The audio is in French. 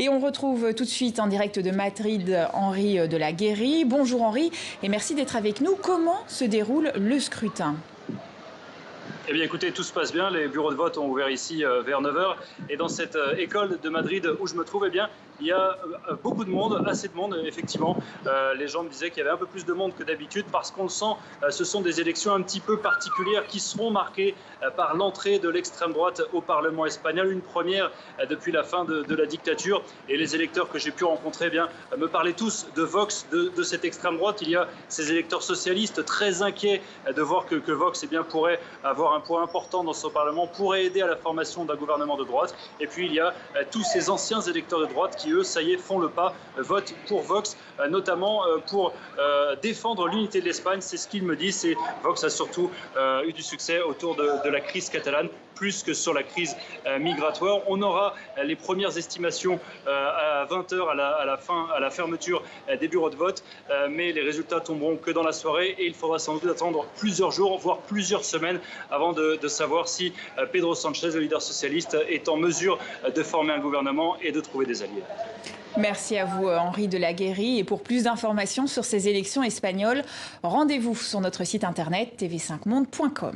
Et on retrouve tout de suite en direct de Madrid Henri de la Guérie. Bonjour Henri et merci d'être avec nous. Comment se déroule le scrutin ? Eh bien écoutez, tout se passe bien, les bureaux de vote ont ouvert ici vers 9 h et dans cette école de Madrid où je me trouve, eh bien, il y a beaucoup de monde, assez de monde effectivement. Les gens me disaient qu'il y avait un peu plus de monde que d'habitude parce qu'on le sent, ce sont des élections un petit peu particulières qui seront marquées par l'entrée de l'extrême droite au Parlement espagnol, une première depuis la fin de la dictature. Et les électeurs que j'ai pu rencontrer eh bien, me parlaient tous de Vox, de cette extrême droite. Il y a ces électeurs socialistes très inquiets de voir que Vox eh bien, pourrait avoir un poids important dans ce Parlement, pourrait aider à la formation d'un gouvernement de droite. Et puis il y a tous ces anciens électeurs de droite qui, eux, ça y est, font le pas, votent pour Vox, notamment pour défendre l'unité de l'Espagne. C'est ce qu'ils me disent. Et Vox a surtout eu du succès autour de la crise catalane, plus que sur la crise migratoire. On aura les premières estimations à 20 h à la fermeture des bureaux de vote, mais les résultats tomberont que dans la soirée et il faudra sans doute attendre plusieurs jours, voire plusieurs semaines avant de savoir si Pedro Sánchez, le leader socialiste, est en mesure de former un gouvernement et de trouver des alliés. Merci à vous Henri de la Guérie. Et pour plus d'informations sur ces élections espagnoles, rendez-vous sur notre site internet tv5monde.com.